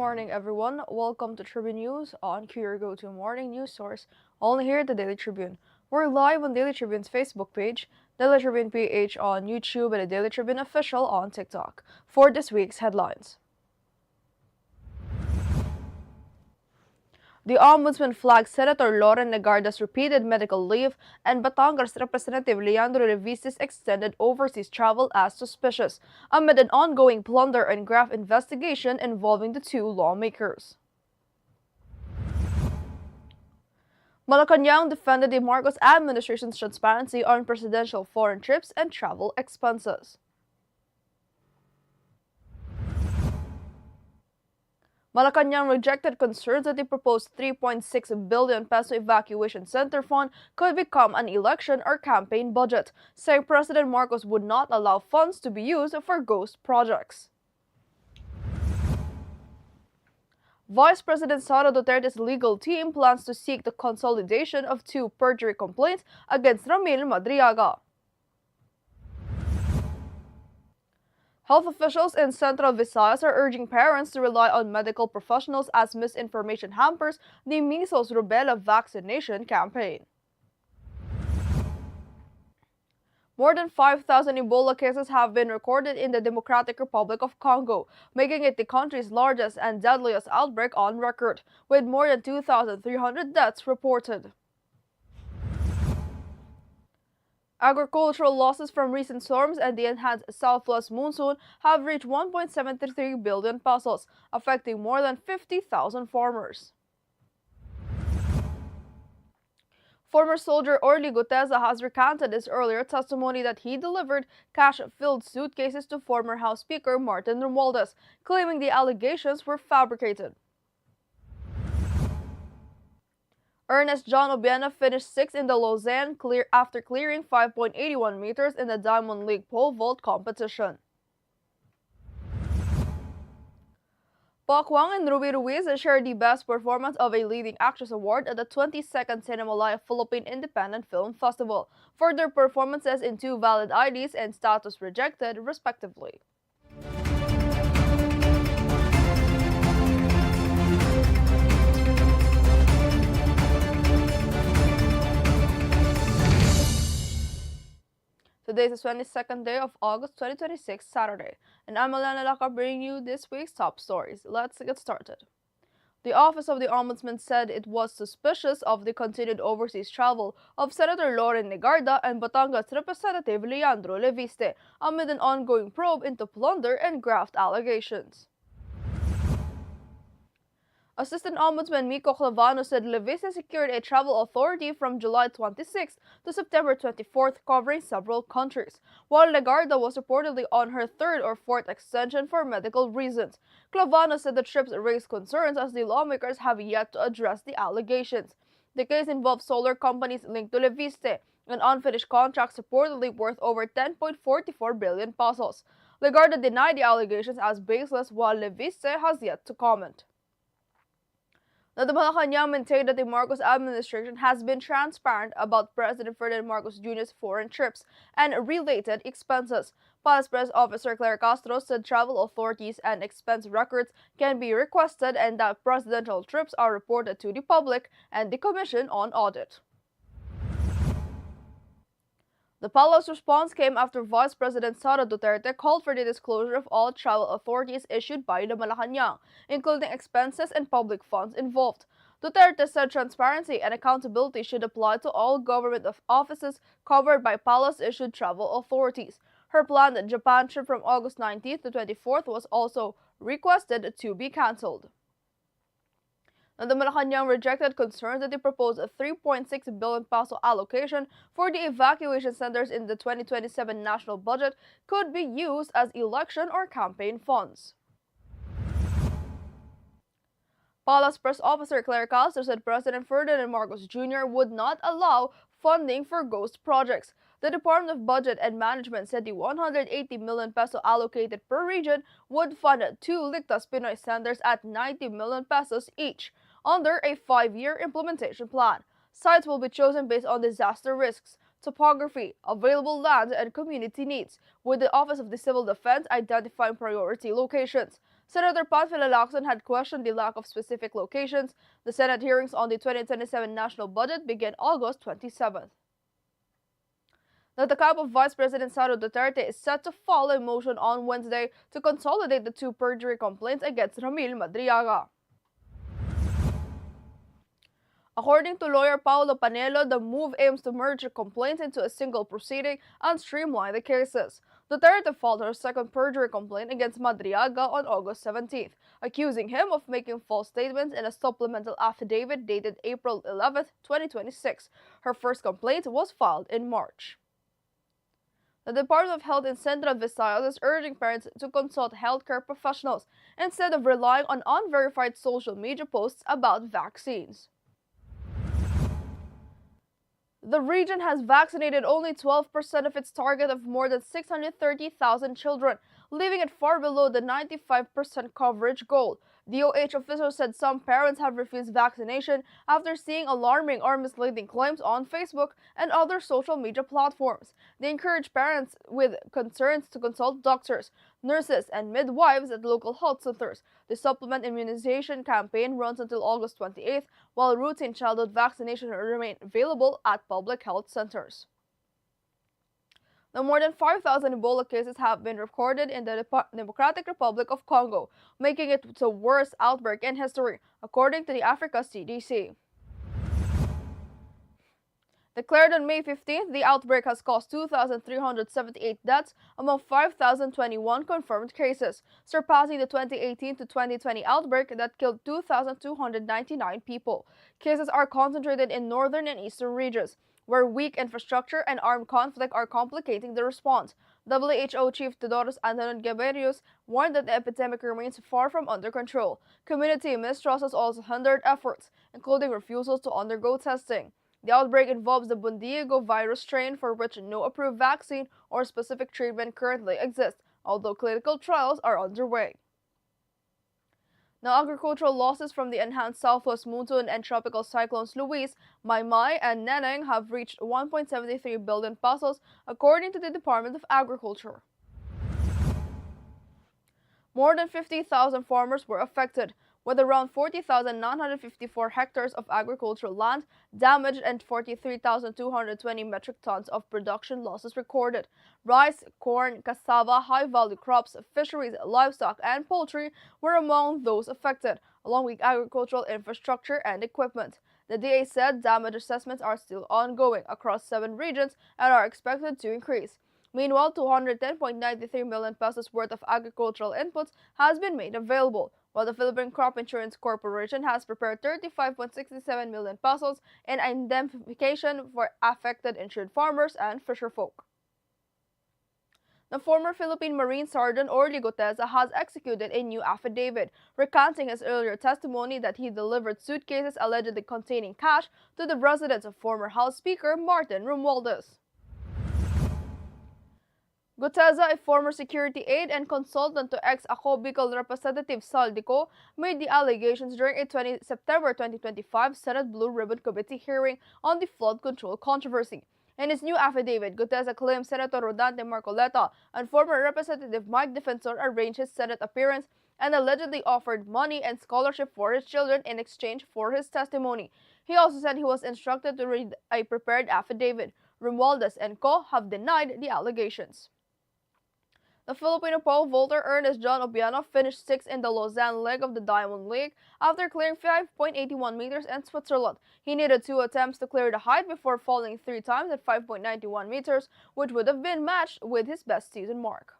morning, everyone. Welcome to Tribune News on your go-to morning news source, only here at the Daily Tribune. We're live on Daily Tribune's Facebook page, Daily Tribune PH on YouTube, and the Daily Tribune Official on TikTok. For this week's headlines. The Ombudsman flagged Senator Loren Legarda's repeated medical leave and Batangas Representative Leandro Leviste's extended overseas travel as suspicious, amid an ongoing plunder and graft investigation involving the two lawmakers. Malacanang defended the Marcos administration's transparency on presidential foreign trips and travel expenses. Malacanang rejected concerns that the proposed 3.6 billion peso evacuation center fund could become an election or campaign budget, saying President Marcos would not allow funds to be used for ghost projects. Vice President Sara Duterte's legal team plans to seek the consolidation of two perjury complaints against Ramil Madriaga. Health officials in Central Visayas are urging parents to rely on medical professionals as misinformation hampers the measles rubella vaccination campaign. More than 5,000 Ebola cases have been recorded in the Democratic Republic of Congo, making it the country's largest and deadliest outbreak on record, with more than 2,300 deaths reported. Agricultural losses from recent storms and the enhanced southwest monsoon have reached 1.73 billion pesos, affecting more than 50,000 farmers. Former soldier Orly Guteza has recanted his earlier testimony that he delivered cash-filled suitcases to former House Speaker Martin Romualdez, claiming the allegations were fabricated. Ernest John Obiena finished 6th in the Lausanne after clearing 5.81 meters in the Diamond League pole vault competition. Pac Wang and Ruby Ruiz shared the Best Performance of a Leading Actress award at the 22nd Cinemalaya Philippine Independent Film Festival for their performances in Two Valid IDs and Status Rejected, respectively. Today is the 22nd day of August 2026, Saturday, and I'm Eliana Lacap bringing you this week's top stories. Let's get started. The Office of the Ombudsman said it was suspicious of the continued overseas travel of Senator Loren Legarda and Batangas Representative Leandro Leviste amid an ongoing probe into plunder and graft allegations. Assistant Ombudsman Miko Clavano said Leviste secured a travel authority from July 26 to September 24 covering several countries, while Legarda was reportedly on her third or fourth extension for medical reasons. Clavano said the trips raised concerns as the lawmakers have yet to address the allegations. The case involves solar companies linked to Leviste, an unfinished contract reportedly worth over 10.44 billion pesos. Legarda denied the allegations as baseless, while Leviste has yet to comment. Now, the Malacanang maintained that the Marcos administration has been transparent about President Ferdinand Marcos Jr.'s foreign trips and related expenses. Palace Press Officer Claire Castro said travel authorities and expense records can be requested and that presidential trips are reported to the public and the Commission on Audit. The Palace response came after Vice President Sara Duterte called for the disclosure of all travel authorities issued by the Malacanang, including expenses and public funds involved. Duterte said transparency and accountability should apply to all government offices covered by Palace-issued travel authorities. Her planned Japan trip from August 19th to 24th was also requested to be cancelled. And the Malacanang rejected concerns that the proposed 3.6 billion peso allocation for the evacuation centers in the 2027 national budget could be used as election or campaign funds. Palace Press Officer Claire Castro said President Ferdinand Marcos Jr. would not allow funding for ghost projects. The Department of Budget and Management said the 180 million peso allocated per region would fund two Ligtas Pinoy centers at 90 million pesos each, under a 5-year implementation plan. Sites will be chosen based on disaster risks, topography, available land, and community needs, with the Office of the Civil Defense identifying priority locations. Senator Panfilo Lacson had questioned the lack of specific locations. The Senate hearings on the 2027 national budget begin August 27th. The Lacap of Vice President Sara Duterte is set to file a motion on Wednesday to consolidate the two perjury complaints against Ramil Madriaga. According to lawyer Paulo Panelo, the move aims to merge the complaints into a single proceeding and streamline the cases. Duterte filed her second perjury complaint against Madriaga on August 17th, accusing him of making false statements in a supplemental affidavit dated April 11, 2026. Her first complaint was filed in March. The Department of Health in Central Visayas is urging parents to consult healthcare professionals instead of relying on unverified social media posts about vaccines. The region has vaccinated only 12% of its target of more than 630,000 children, leaving it far below the 95% coverage goal. DOH officials said some parents have refused vaccination after seeing alarming or misleading claims on Facebook and other social media platforms. They encourage parents with concerns to consult doctors, nurses, and midwives at local health centers. The supplement immunization campaign runs until August 28th, while routine childhood vaccination will remain available at public health centers. Now, more than 5,000 Ebola cases have been recorded in the Democratic Republic of Congo, making it the worst outbreak in history, according to the Africa CDC. Declared on May 15th, the outbreak has caused 2,378 deaths among 5,021 confirmed cases, surpassing the 2018 to 2020 outbreak that killed 2,299 people. Cases are concentrated in northern and eastern regions, where weak infrastructure and armed conflict are complicating the response. WHO Chief Tedros Adhanom Ghebreyesus warned that the epidemic remains far from under control. Community mistrust has also hindered efforts, including refusals to undergo testing. The outbreak involves the Bundiego virus strain for which no approved vaccine or specific treatment currently exists, although clinical trials are underway. Now, agricultural losses from the enhanced southwest monsoon and tropical cyclones Luis, Maymay, and Neneng have reached 1.73 billion pesos, according to the Department of Agriculture. More than 50,000 farmers were affected, with around 40,954 hectares of agricultural land damaged and 43,220 metric tons of production losses recorded. Rice, corn, cassava, high-value crops, fisheries, livestock, and poultry were among those affected, along with agricultural infrastructure and equipment. The DA said damage assessments are still ongoing across 7 regions and are expected to increase. Meanwhile, 210.93 million pesos worth of agricultural inputs has been made available, while the Philippine Crop Insurance Corporation has prepared 35.67 million pesos in indemnification for affected insured farmers and fisherfolk. The former Philippine Marine Sergeant Orly Guteza has executed a new affidavit, recanting his earlier testimony that he delivered suitcases allegedly containing cash to the residence of former House Speaker Martin Romualdez. Guteza, a former security aide and consultant to ex-Ako Bicol Representative Saldico, made the allegations during a September 2025 Senate Blue Ribbon Committee hearing on the flood control controversy. In his new affidavit, Guteza claims Senator Rodante Marcoleta and former Representative Mike Defensor arranged his Senate appearance and allegedly offered money and scholarship for his children in exchange for his testimony. He also said he was instructed to read a prepared affidavit. Romualdez and co. have denied the allegations. The Filipino pole vaulter Ernest John Obiano finished 6th in the Lausanne leg of the Diamond League after clearing 5.81 meters in Switzerland. He needed 2 attempts to clear the height before falling 3 times at 5.91 meters, which would have been matched with his best season mark.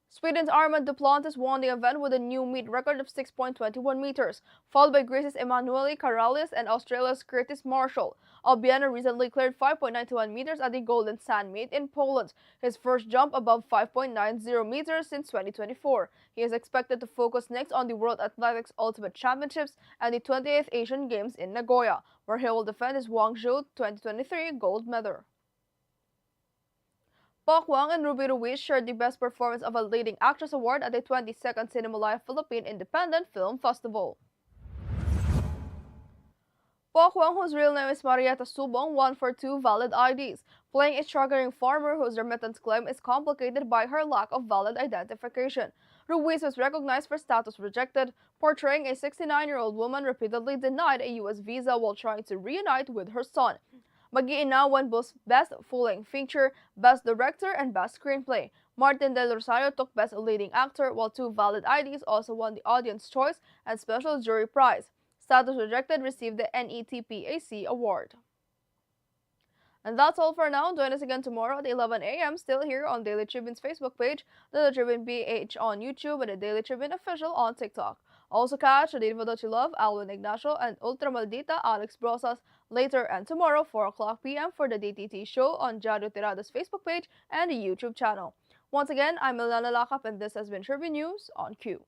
Sweden's Armand Duplantis won the event with a new meet record of 6.21 meters, followed by Greece's Emanuele Karalias and Australia's Curtis Marshall. Obiano recently cleared 5.91 meters at the Golden Sand meet in Poland, his first jump above 5.90 meters since 2024. He is expected to focus next on the World Athletics Ultimate Championships and the 28th Asian Games in Nagoya, where he will defend his Guangzhou 2023 gold medal. Pak Wang and Ruby Ruiz shared the Best Performance of a Leading Actress award at the 22nd Cinema Life Philippine Independent Film Festival. Po Huang, whose real name is Marieta Subong, won for two valid IDs, playing a struggling farmer whose remittance claim is complicated by her lack of valid identification. Ruiz was recognized for status rejected, portraying a 69-year-old woman repeatedly denied a U.S. visa while trying to reunite with her son. Mag-iina won both Best Full-Length Feature, Best Director, and Best Screenplay. Martin Del Rosario took Best Leading Actor, while two valid IDs also won the Audience Choice and Special Jury Prize. Status Rejected received the NETPAC award. And that's all for now. Join us again tomorrow at 11 a.m. still here on Daily Tribune's Facebook page, the Daily Tribune PH on YouTube, and the Daily Tribune Official on TikTok. Also catch the Diva That You Love, Alwin Ignacio, and Ultra Maldita Alex Brosas later and tomorrow 4 o'clock p.m. for the DTT show on Jadio Tirada's Facebook page and the YouTube channel. Once again, I'm Eliana Lacap, and this has been Tribune News on Q.